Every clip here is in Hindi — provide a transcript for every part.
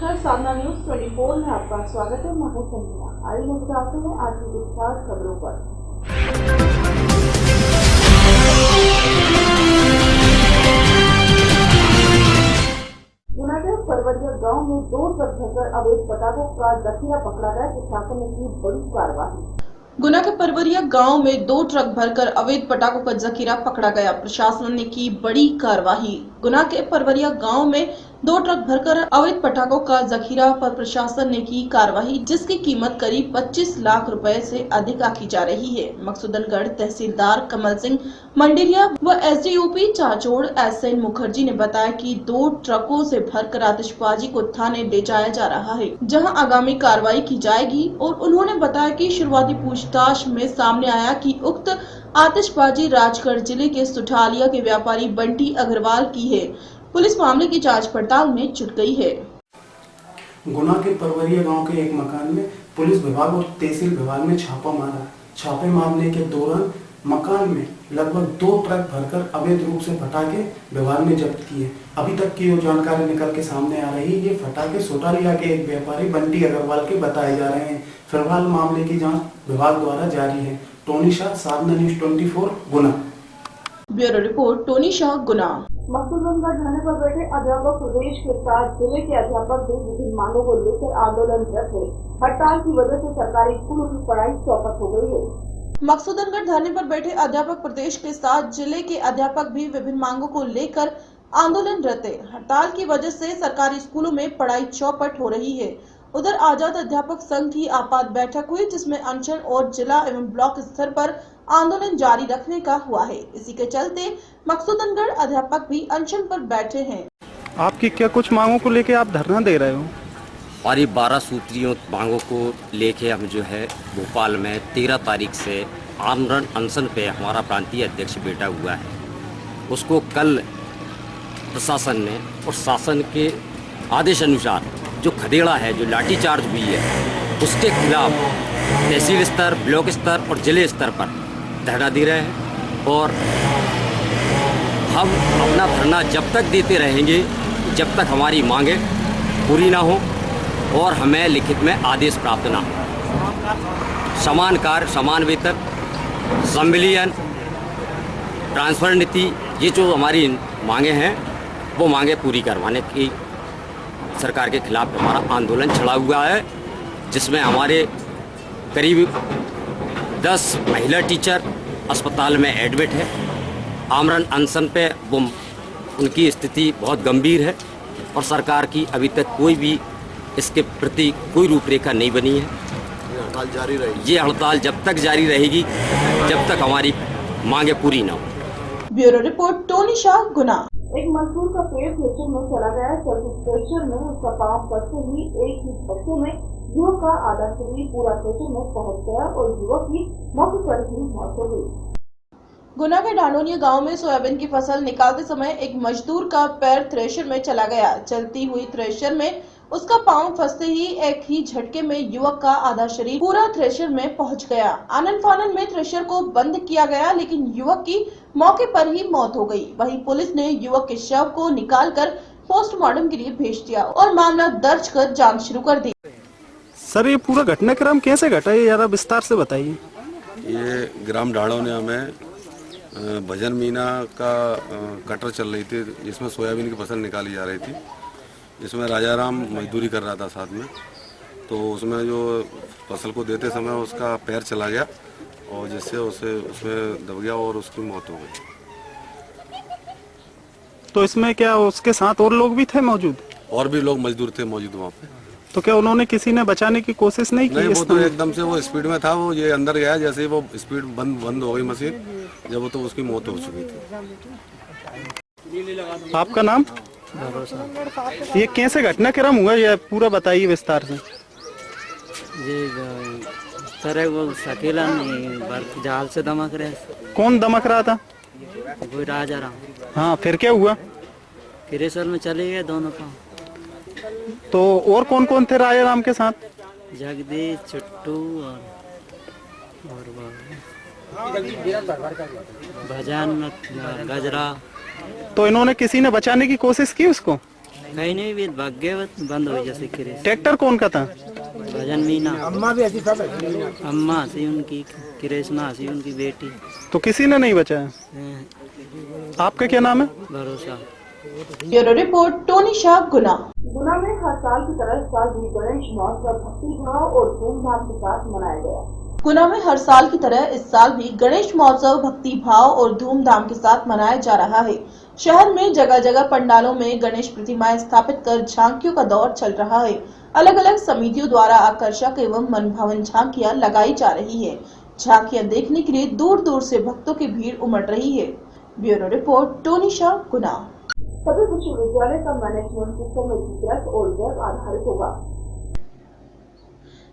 नमस्कार, साधना न्यूज 24 में आपका स्वागत है। मैं हूं संजना। आइए बताते हैं आज की विस्तार खबरों पर। गुना के परवरिया गांव में 2 ट्रक भरकर अवैध पटाखों का जखीरा पकड़ा गया। प्रशासन ने की बड़ी कार्रवाई। गुना के परवरिया गांव में 2 ट्रक भरकर अवैध पटाखों का जखीरा पकड़ा गया। प्रशासन ने की बड़ी कार्रवाई। गुना के परवरिया गांव में 2 ट्रक भरकर अवैध पटाखों का जखीरा पर प्रशासन ने की कार्रवाई, जिसकी कीमत करीब 25 लाख रुपए से अधिक आंकी जा रही है। मकसूदनगढ़ तहसीलदार कमल सिंह मंडेरिया व एसडीओपी चाचोड़ एसएन मुखर्जी ने बताया कि 2 ट्रकों से भरकर आतिशबाजी को थाने ले जाया जा रहा है, जहां आगामी कार्रवाई की जाएगी। और उन्होंने बताया कि शुरुआती पूछताछ में सामने आया कि उक्त आतिशबाजी राजगढ़ जिले के सुठालिया के व्यापारी बंटी अग्रवाल की है। पुलिस मामले की जांच पड़ताल में जुट गई है। गुना के परवरिया गांव के एक मकान में पुलिस विभाग और तहसील विभाग ने छापा मारा। छापे मारने के दौरान मकान में लगभग 2 ट्रक भरकर अवैध रूप से पटाखे विभाग ने जब्त किए। अभी तक की जो जानकारी निकल के सामने आ रही है, ये पटाखे सोटालिया के एक व्यापारी बंटी अग्रवाल के बताए जा रहे हैं। फिलहाल मामले की जांच विभाग द्वारा जारी है। टोनी शाह, साधना न्यूज 24, गुना। ब्यूरो रिपोर्ट, टोनी शाह, गुना। मकसूदनगढ़ थाने पर बैठे अध्यापक प्रदेश के साथ जिले के अध्यापक भी विभिन्न मांगों को लेकर आंदोलनरत है। हड़ताल की वजह से सरकारी स्कूलों की पढ़ाई चौपट हो गई है। मकसूदनगढ़ थाने पर बैठे अध्यापक प्रदेश के साथ जिले के अध्यापक भी विभिन्न मांगों को लेकर आंदोलनरत है। हड़ताल की वजह से सरकारी स्कूलों में पढ़ाई चौपट हो रही है। उधर आजाद अध्यापक संघ की आपात बैठक हुई, जिसमें अनशन और जिला एवं ब्लॉक स्तर पर आंदोलन जारी रखने का हुआ है। इसी के चलते मकसूदनगढ़ अध्यापक भी अनशन पर बैठे हैं। आपकी क्या कुछ मांगों को लेके आप धरना दे रहे हो? और ये 12 सूत्रीय मांगों को लेके हम जो है भोपाल में 13 तारीख से आमरण अनशन पे हमारा प्रांतीय अध्यक्ष बैठा हुआ है। उसको कल प्रशासन ने और शासन के आदेश अनुसार जो खदेड़ा है, जो लाठीचार्ज हुई है, उसके खिलाफ तहसील स्तर, ब्लॉक स्तर और जिले स्तर पर धरना दे रहे हैं। और हम अपना धरना जब तक देते रहेंगे जब तक हमारी मांगें पूरी ना हो और हमें लिखित में आदेश प्राप्त ना हो। समान कार्य, समान वेतन, संविलियन, ट्रांसफर नीति, ये जो हमारी मांगे हैं वो मांगे पूरी करवाने की सरकार के खिलाफ हमारा आंदोलन छड़ा हुआ है, जिसमें हमारे करीब 10 महिला टीचर अस्पताल में एडमिट है। आमरण अनशन पे वो उनकी स्थिति बहुत गंभीर है और सरकार की अभी तक कोई भी इसके प्रति कोई रूपरेखा नहीं बनी है। हड़ताल जारी रहेगी। ये हड़ताल जब तक जारी रहेगी जब तक हमारी मांगे पूरी न हो। ब्यूरो रिपोर्ट, टोनी शाह, गुना। एक मजदूर का पेड़ थ्रेशर में चला गया। चलती थ्रेशर में उसका पांव फंसते ही एक ही झटके में युवक का आधा शरीर पूरा थ्रेशर में पहुंच गया और युवक की मौके पर ही मौत हो गई। गुना के डांडोनिया गांव में सोयाबीन की फसल निकालते समय एक मजदूर का पैर थ्रेशर में चला गया। चलती हुई थ्रेशर में उसका पांव फंसते ही एक ही झटके में युवक का आधा शरीर पूरा थ्रेशर में पहुंच गया। आनन फानन में थ्रेशर को बंद किया गया, लेकिन युवक की मौके पर ही मौत हो गई। वहीं पुलिस ने युवक के शव को निकालकर पोस्टमार्टम के लिए भेज दिया और मामला दर्ज कर जांच शुरू कर दी। सर, ये पूरा घटनाक्रम कैसे घटा, ये जरा विस्तार से बताइए। ये ग्राम डाड़ोनिया में भजन मीना का कटर चल रही थी, जिसमें सोयाबीन की फसल निकाली जा रही थी। इसमें राजाराम मजदूरी कर रहा था साथ में, तो उसमें जो फसल को देते समय उसका पैर चला गया और जिससे उसे उसमें दब गया और उसकी मौत हो गई। तो इसमें क्या उसके साथ और लोग भी थे मौजूद? और भी लोग मजदूर थे मौजूद वहाँ पे। तो क्या उन्होंने किसी ने बचाने की कोशिश नहीं की? नहीं, वो तो एकदम से वो स्पीड में था, वो ये अंदर गया, जैसे ही वो स्पीड बंद हो गई मशीन, जब वो तो उसकी मौत हो चुकी थी। आपका नाम? ये कैसे घटनाक्रम हुआ, ये पूरा बताइए विस्तार से। जी सर, वो अकेला नहीं, जाल से दमक रहे। कौन दमक रहा था? कोई राजाराम। हाँ, फिर क्या हुआ? क्रेशर में चले गए दोनों पाँव। तो और कौन कौन थे राजाराम के साथ? जगदीश, चुट्टू और भजन, गजरा। तो इन्होंने किसी ने बचाने की कोशिश की उसको? कहीं नहीं भी भाग गए, बंद हो जैसे किरे। ट्रैक्टर कौन का था? भजन मीना अम्मा थी उनकी, कृष्णा थी उनकी बेटी। तो किसी ने नहीं बचाया? आपका क्या नाम है? भरोसा। ब्यूरो रिपोर्ट टोनी शाह, गुना। गुना में हर साल की तरह इस साल भी गणेश महोत्सव भक्ति भाव और धूमधाम के साथ मनाया गया। गुना में हर साल की तरह इस साल भी गणेश महोत्सव भक्ति भाव और धूमधाम के साथ मनाया जा रहा है। शहर में जगह जगह पंडालों में गणेश प्रतिमाएं स्थापित कर झांकियों का दौर चल रहा है। अलग अलग समितियों द्वारा आकर्षक एवं मनभावन झांकियां लगाई जा रही है। झांकियां देखने के लिए दूर दूर से भक्तों की भीड़ उमड़ रही है। ब्यूरो रिपोर्ट टोनी शाह, गुना। सभी विश्वविद्यालय का मैनेजमेंट सिस्टम एकीकृत और वेब आधारित होगा।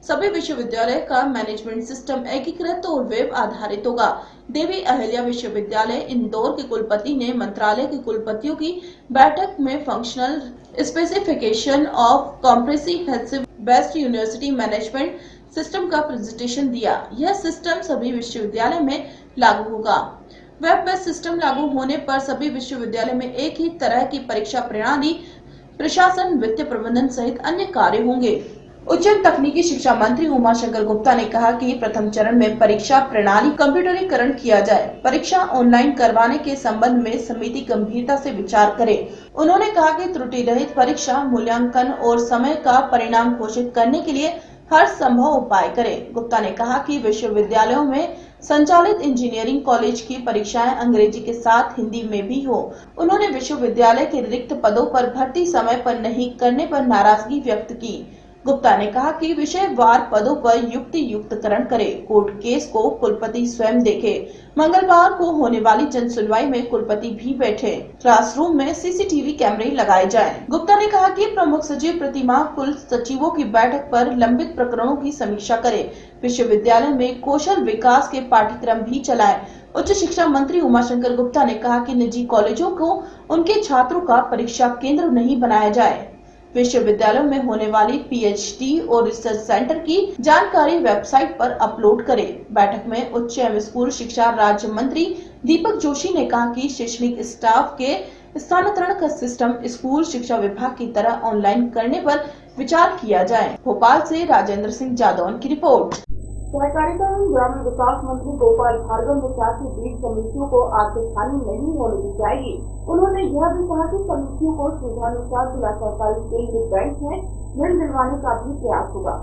सभी विश्वविद्यालय का मैनेजमेंट सिस्टम एकीकृत और वेब आधारित होगा। देवी अहिल्या विश्वविद्यालय इंदौर के कुलपति ने मंत्रालय के कुलपतियों की बैठक में functional specification of comprehensive best university management system का प्रेजेंटेशन दिया। यह सिस्टम सभी विश्वविद्यालय में लागू होगा। वेब बेस्ड सिस्टम लागू होने पर सभी विश्वविद्यालय में एक ही तरह की परीक्षा प्रणाली, प्रशासन, वित्तीय प्रबंधन सहित अन्य कार्य होंगे। उच्च तकनीकी शिक्षा मंत्री उमाशंकर गुप्ता ने कहा कि प्रथम चरण में परीक्षा प्रणाली कंप्यूटरीकरण किया जाए। परीक्षा ऑनलाइन करवाने के संबंध में समिति गंभीरता से विचार करे। उन्होंने कहा कि त्रुटि रहित परीक्षा मूल्यांकन और समय का परिणाम घोषित करने के लिए हर संभव उपाय करें। गुप्ता ने कहा कि विश्वविद्यालयों में संचालित इंजीनियरिंग कॉलेज की परीक्षाएं अंग्रेजी के साथ हिंदी में भी हो। उन्होंने विश्वविद्यालय के रिक्त पदों पर भर्ती समय पर नहीं करने पर नाराजगी व्यक्त की। गुप्ता ने कहा कि विषयवार पदों पर युक्तियुक्तकरण करे। कोर्ट केस को कुलपति स्वयं देखे। मंगलवार को होने वाली जन सुनवाई में कुलपति भी बैठे। क्लासरूम में सीसीटीवी कैमरे लगाए जाएं। गुप्ता ने कहा कि प्रमुख सचिव प्रतिमाह कुल सचिवों की बैठक पर लंबित प्रकरणों की समीक्षा करे। विश्वविद्यालय में कौशल विकास के पाठ्यक्रम भी चलाए। उच्च शिक्षा मंत्री उमाशंकर गुप्ता ने कहा कि निजी कॉलेजों को उनके छात्रों का परीक्षा केंद्र नहीं बनाया जाए। विश्वविद्यालयों में होने वाली पीएचडी और रिसर्च सेंटर की जानकारी वेबसाइट पर अपलोड करें। बैठक में उच्च एवं स्कूल शिक्षा राज्य मंत्री दीपक जोशी ने कहा कि शैक्षणिक स्टाफ के स्थानांतरण का सिस्टम स्कूल शिक्षा विभाग की तरह ऑनलाइन करने पर विचार किया जाए। भोपाल से राजेंद्र सिंह जादौन की रिपोर्ट। सहकारिता एवं ग्रामीण विकास मंत्री गोपाल भार्गव ने कहा कि बीज समितियों को आर्थिक हानि नहीं होने दी जाएगी। उन्होंने यह भी कहा कि समितियों को सुविधानुसार जिला सहकारी केंद्र बैंक में ऋण दिलवाने का भी प्रयास होगा।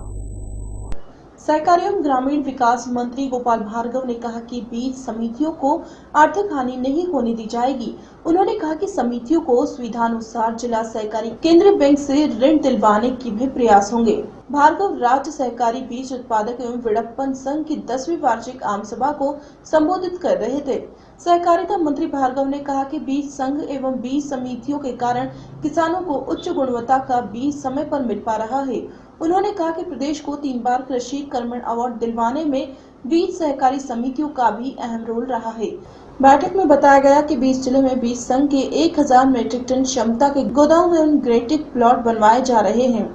सहकारी एवं ग्रामीण विकास मंत्री गोपाल भार्गव ने कहा कि बीज समितियों को आर्थिक हानि नहीं होने दी जाएगी। उन्होंने कहा कि समितियों को सुविधानुसार जिला सहकारी केंद्रीय बैंक से ऋण दिलवाने की भी प्रयास होंगे। भार्गव राज्य सहकारी बीज उत्पादक एवं विपणन संघ की 10वीं वार्षिक आम सभा को संबोधित कर रहे थे। सहकारिता मंत्री भार्गव ने कहा कि बीज संघ एवं बीज समितियों के कारण किसानों को उच्च गुणवत्ता का बीज समय पर मिल पा रहा है। उन्होंने कहा कि प्रदेश को 3 बार कृषि कर्मण अवार्ड दिलवाने में बीज सहकारी समितियों का भी अहम रोल रहा है। बैठक में बताया गया कि बीज जिले में बीज संघ के 1000 मीट्रिक टन क्षमता के गोदाम एवं ग्रेटिक प्लॉट बनवाए जा रहे हैं।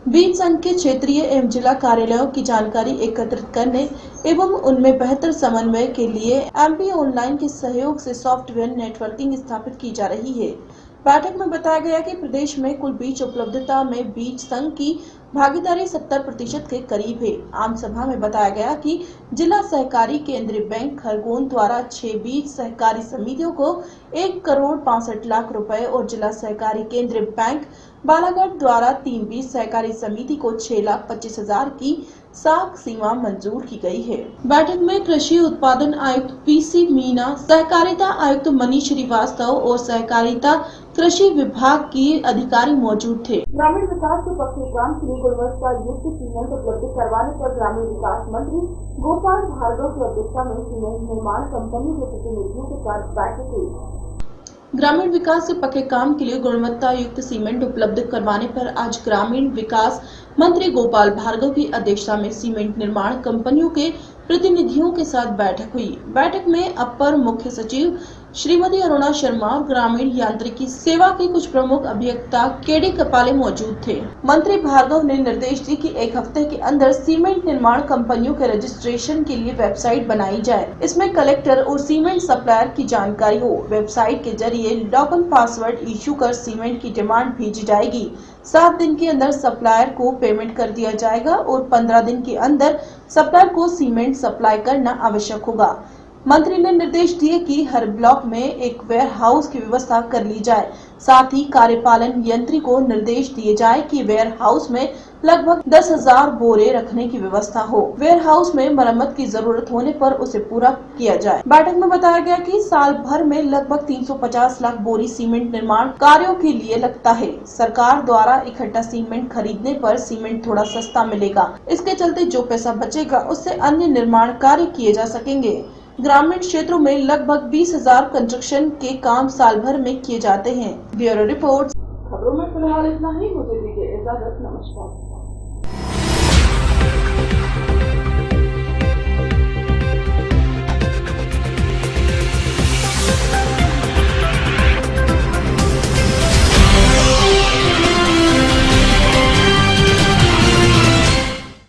बीज संघ के क्षेत्रीय एवं जिला कार्यालयों की जानकारी एकत्रित करने एवं उनमें बेहतर समन्वय के लिए एमपी ऑनलाइन के सहयोग से सॉफ्टवेयर नेटवर्किंग स्थापित की जा रही है। बैठक में बताया गया कि प्रदेश में कुल बीज उपलब्धता में बीज संघ की भागीदारी 70% के करीब है। आम सभा में बताया गया कि जिला सहकारी केंद्रीय बैंक खरगोन द्वारा 6 बीज सहकारी समितियों को 1,65,00,000 रुपए और जिला सहकारी केंद्रीय बैंक बालाघाट द्वारा 3 बीज सहकारी समिति को 6,25,000 की साख सीमा मंजूर की गई है। बैठक में कृषि उत्पादन आयुक्त पीसी मीना, सहकारिता आयुक्त मनीष श्रीवास्तव और सहकारिता कृषि विभाग के अधिकारी मौजूद थे। ग्रामीण विकास के पक्ष ग्राम के लिए गुणवत्ता युक्त सीमेंट उपलब्ध करवाने पर ग्रामीण विकास मंत्री गोपाल भार्गव की अध्यक्षता में सीमेंट निर्माण कंपनी के प्रतिनिधियों के साथ बैठक हुई। ग्रामीण विकास से पक्के काम के लिए गुणवत्ता युक्त सीमेंट उपलब्ध करवाने पर आज ग्रामीण विकास मंत्री गोपाल भार्गव की अध्यक्षता में सीमेंट निर्माण कंपनियों के प्रतिनिधियों के साथ बैठक हुई। बैठक में अपर मुख्य सचिव श्रीमती अरुणा शर्मा, ग्रामीण यांत्रिकी सेवा के कुछ प्रमुख अभियंता केडी कपाले मौजूद थे। मंत्री भार्गव ने निर्देश दिए कि एक हफ्ते के अंदर सीमेंट निर्माण कंपनियों के रजिस्ट्रेशन के लिए वेबसाइट बनाई जाए। इसमें कलेक्टर और सीमेंट सप्लायर की जानकारी हो। वेबसाइट के जरिए लॉगिन पासवर्ड इश्यू कर सीमेंट की डिमांड भेजी जाएगी। 7 दिन के अंदर सप्लायर को पेमेंट कर दिया जाएगा और 15 दिन के अंदर सप्लायर को सीमेंट सप्लाई करना आवश्यक होगा। मंत्री ने निर्देश दिए कि हर ब्लॉक में एक वेयर हाउस की व्यवस्था कर ली जाए। साथ ही कार्यपालन यंत्री को निर्देश दिए जाए कि वेयर हाउस में लगभग 10,000 बोरे रखने की व्यवस्था हो। वेयर हाउस में मरम्मत की जरूरत होने पर उसे पूरा किया जाए। बैठक में बताया गया कि साल भर में लगभग 350 लाख बोरी सीमेंट निर्माण कार्यों के लिए लगता है। सरकार द्वारा इकट्ठा सीमेंट खरीदने पर सीमेंट थोड़ा सस्ता मिलेगा। इसके चलते जो पैसा बचेगा उससे अन्य निर्माण कार्य किए जा सकेंगे। ग्रामीण क्षेत्रों में लगभग 20,000 कंस्ट्रक्शन के काम साल भर में किए जाते हैं। Bureau report. खबरों में फिलहाल इतना ही। मुझे दीजिए इजाजत। नमस्कार।